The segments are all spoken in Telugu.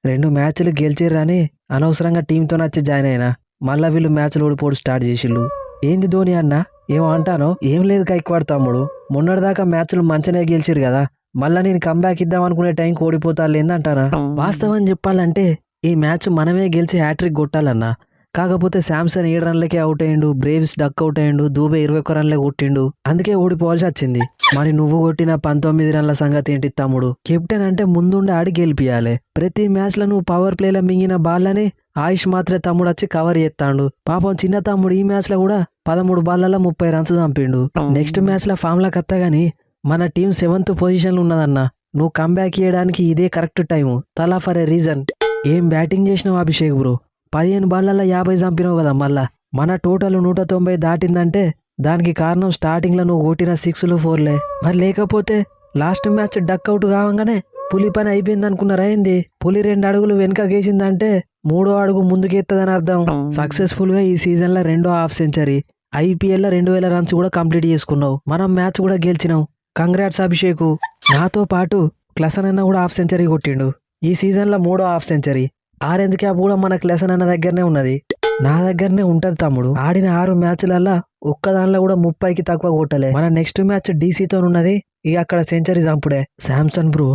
2 మ్యాచ్లు గెలిచిర్రని అనవసరంగా టీంతో నచ్చి జాయిన్ అయినా మళ్ళా వీళ్ళు మ్యాచ్లు ఓడిపోడు స్టార్ట్ చేసిళ్ళు. ఏంది ధోని అన్న ఏమో అంటానో? ఏం లేదు గైక్వాడ్ తమ్ముడు, మొన్నటిదాకా మ్యాచ్లు మంచిగానే గెలిచిరు కదా, మళ్ళా నేను కంబ్యాక్ ఇద్దాం అనుకునే టైంకి ఓడిపోతా లేదంటానా? వాస్తవం చెప్పాలంటే ఈ మ్యాచ్ మనమే గెలిచి హ్యాట్రిక్ కొట్టాలన్నా. కాకపోతే శాంసన్ 7 రన్లకే అవుట్ అయ్యిండు, బ్రేవ్స్ డక్ అవుట్ అయ్యిండు, దూబే 21 రన్లే కొట్టిండు, అందుకే ఓడిపోవాల్సి వచ్చింది. మరి నువ్వు కొట్టిన 19 రన్ల సంగతి ఏంటి తమ్ముడు? కెప్టెన్ అంటే ముందుండి ఆడి గెలిపియాలి. ప్రతి మ్యాచ్ లో నువ్వు పవర్ ప్లేలో మింగిన బాల్లని ఆయుష్ మాత్రే తమ్ముడు వచ్చి కవర్ చేస్తాడు. పాపం చిన్న తమ్ముడు ఈ మ్యాచ్ లో కూడా 13 బాళ్లలో 30 రన్స్ చంపిండు. నెక్స్ట్ మ్యాచ్ లో ఫామ్ లా కత్తగాని మన టీం 7th పొజిషన్ లో ఉన్నదన్న. నువ్వు కంబ్యాక్ చేయడానికి ఇదే కరెక్ట్ టైము. తలా ఫర్ ఏ రీజన్. ఏం బ్యాటింగ్ చేసినావు అభిషేక్ బ్రో? 15 బాళ్లలో 50 చంపినావు కదా. మళ్ళా మన టోటల్ 190 దాటిందంటే దానికి కారణం స్టార్టింగ్ లో నువ్వు కొట్టిన 6లు 4లే. మరి లేకపోతే లాస్ట్ మ్యాచ్ డక్ అవుట్ కావంగానే పులి పని అయిపోయింది అనుకున్నారా ఏంది? పులి 2 అడుగులు వెనుక గేసిందంటే 3వ అడుగు ముందుకెత్తదని అర్థం. సక్సెస్ఫుల్ గా ఈ సీజన్ లో 2వ హాఫ్ సెంచరీ, IPL లో 2000 రన్స్ కూడా కంప్లీట్ చేసుకున్నావు. మనం మ్యాచ్ కూడా గెలిచినావు. కంగ్రాట్స్ అభిషేకు. నాతో పాటు క్లసన్ అన్న కూడా హాఫ్ సెంచరీ కొట్టిండు. ఈ సీజన్ లో 3వ హాఫ్ సెంచరీ. ఆరెంజ్ క్యాప్ కూడా మన క్లసన్ అన్న దగ్గరనే ఉన్నది. నా దగ్గరనే ఉంటది తమ్ముడు. ఆడిన 6 మ్యాచ్లల్లా ఒక్క దానిలో కూడా 30కి తక్కువ కొట్టలే. మన నెక్స్ట్ మ్యాచ్ డీసీతో ఉన్నది. ఇక అక్కడ సెంచరీ చంపుడే. శాంసన్ బ్రో,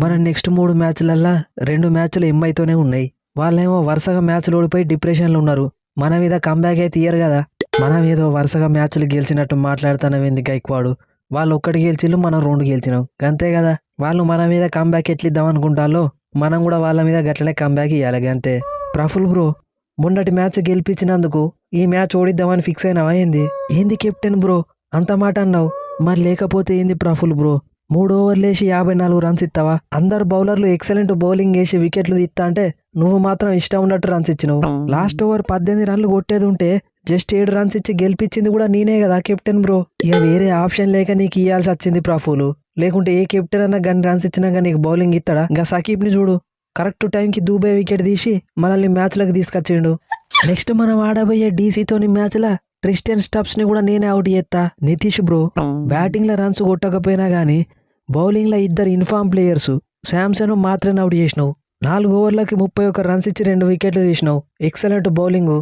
మన నెక్స్ట్ 3 మ్యాచ్లల్లా 2 మ్యాచ్లు ఎంఐతోనే ఉన్నాయి. వాళ్ళేమో వరుసగా మ్యాచ్లు ఓడిపోయి డిప్రెషన్లో ఉన్నారు. మన మీద కంబ్యాక్ అయితే ఇయ్యరు కదా. మనం ఏదో వరుసగా మ్యాచ్లు గెలిచినట్టు మాట్లాడుతున్నాం ఎందుకు గైక్వాడు? వాళ్ళు ఒక్కటి గెలిచిళ్ళు, మనం 2 గెలిచినాం, అంతే కదా. వాళ్ళు మన మీద కంబ్యాక్ ఎట్లిద్దాం అనుకుంటాలో మనం కూడా వాళ్ళ మీద గట్లనే కంబ్యాక్ ఇవ్వాలి, అంతే. ప్రఫుల్ బ్రో, మొన్నటి మ్యాచ్ గెలిపించినందుకు ఈ మ్యాచ్ ఓడిద్దామని ఫిక్స్ అయినావా ఏంది? ఏంది కెప్టెన్ బ్రో అంత మాట అన్నావు? మరి లేకపోతే ఏంది ప్రఫుల్ బ్రో? 3 ఓవర్లు వేసి 54 రన్స్ ఇస్తావా? అందరు బౌలర్లు ఎక్సలెంట్ బౌలింగ్ వేసి వికెట్లు తీస్తా అంటే నువ్వు మాత్రం ఇష్టం ఉన్నట్టు రన్స్ ఇచ్చినావు. లాస్ట్ ఓవర్ 18 రన్లు కొట్టేది ఉంటే జస్ట్ 7 రన్స్ ఇచ్చి గెలిపించింది కూడా నేనే కదా కెప్టెన్ బ్రో. ఇక వేరే ఆప్షన్ లేక నీకు ఇవ్వాల్సి వచ్చింది ప్రఫుల్. లేకుంటే ఏ కెప్టెన్ అన్నా గన్ని రన్స్ ఇచ్చినాక నీకు బౌలింగ్ ఇస్తాడా? ఇంకా సకీబ్ ని చూడు, కరెక్ట్ టైంకి దూబే వికెట్ తీసి మనల్ని మ్యాచ్లకు తీసుకొచ్చిండు. నెక్స్ట్ మనం ఆడబోయే డీసీతోని మ్యాచ్లా ట్రిస్టన్ స్టబ్స్ ని కూడా నేనే అవుట్ చేస్తా. నితీష్ బ్రో, బ్యాటింగ్ లో రన్స్ కొట్టకపోయినా గానీ బౌలింగ్ లో 2 ఇన్ఫార్మ్ ప్లేయర్స్ శాంసన్ మాత్రమే అవుట్ చేసినావు. 4 ఓవర్లకి 31 రన్స్ ఇచ్చి 2 వికెట్లు తీసినావు. Excellent bowling.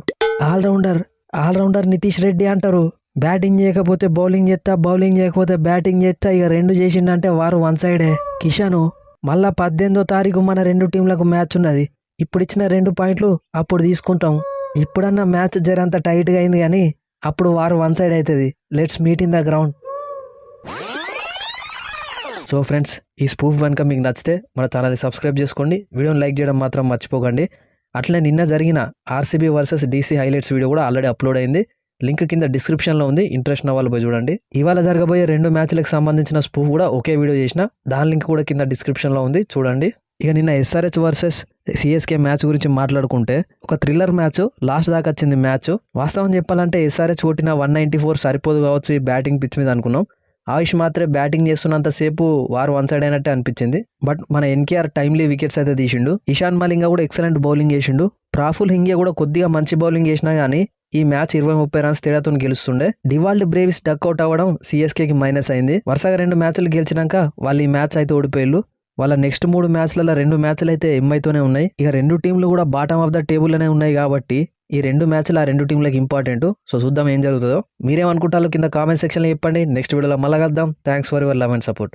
Allrounder Nitish Reddy అంటారు. బ్యాటింగ్ చేయకపోతే బౌలింగ్ చేస్తా, బౌలింగ్ చేయకపోతే బ్యాటింగ్ చేస్తా, ఇక 2 చేసిండంటే వారు 1 సైడే. కిషను, మళ్ళా 18వ తారీఖు మన 2 టీంలకు మ్యాచ్ ఉన్నది. ఇప్పుడు ఇచ్చిన 2 పాయింట్లు అప్పుడు తీసుకుంటాం. ఇప్పుడన్నా మ్యాచ్ జరంత టైట్గా అయింది కానీ అప్పుడు వారు 1 సైడ్ అవుతుంది. Let's meet in the ground. So friends, ఈ స్పూఫ్ కనుక మీకు నచ్చితే మన ఛానల్ని సబ్స్క్రైబ్ చేసుకోండి. వీడియోని లైక్ చేయడం మాత్రం మర్చిపోకండి. అట్లనే నిన్న జరిగిన RCB versus DC highlights video కూడా ఆల్రెడీ అప్లోడ్ అయింది. లింక్ కింద డిస్క్రిప్షన్లో ఉంది. ఇంట్రెస్ట్ ఉన్న వాళ్ళు పోయి చూడండి. ఇవాళ జరగబోయే 2 మ్యాచ్లకు సంబంధించిన స్పూఫ్ కూడా ఒకే వీడియో చేసిన, దాని లింక్ కూడా కింద డిస్క్రిప్షన్లో ఉంది, చూడండి. ఇక నిన్న SRH వర్సెస్ CSK మ్యాచ్ గురించి మాట్లాడుకుంటే ఒక థ్రిల్లర్ మ్యాచ్ లాస్ట్ దాకా వచ్చింది మ్యాచ్. వాస్తవం చెప్పాలంటే SRH కొట్టిన 194 సరిపోదు కావచ్చు ఈ బ్యాటింగ్ పిచ్ మీద అనుకున్నాం. ఆయుష్ మాత్రమే బ్యాటింగ్ చేస్తున్నంతసేపు వారు 1 సైడ్ అయినట్టే అనిపించింది. బట్ మన NKR టైమ్లీ వికెట్స్ అయితే తీసిండు. ఇషాన్ మలింగ కూడా ఎక్సలెంట్ బౌలింగ్ చేసిండు. ప్రాఫుల్ హింగే కూడా కొద్దిగా మంచి బౌలింగ్ చేసినా కానీ ఈ మ్యాచ్ 20-30 రన్స్ తేడాతో గెలుస్తుండే. డివాల్డ్ బ్రేవిస్ డక్అవుట్ అవ్వడం CSKకి మైనస్ అయింది. వరుసగా 2 మ్యాచ్లు గెలిచినాక వాళ్ళు ఈ మ్యాచ్ అయితే ఓడిపోయారు. వాళ్ళ నెక్స్ట్ 3 మ్యాచ్లలో 2 మ్యాచ్లు అయితే ఎంఐతోనే ఉన్నాయి. ఇక 2 టీంలు కూడా బాటమ్ ఆఫ్ ద టేబుల్లోనే ఉన్నాయి కాబట్టి ఈ 2 మ్యాచ్లు ఆ 2 టీంలకు ఇంపార్టెంట్. సో చూద్దాం ఏం జరుగుతుందో. మీరేమనుకుంటారో కింద కామెంట్ సెక్షన్లో చెప్పండి. నెక్స్ట్ వీడియోలో మళ్ళీ కలుద్దాం. Thanks for your love and support.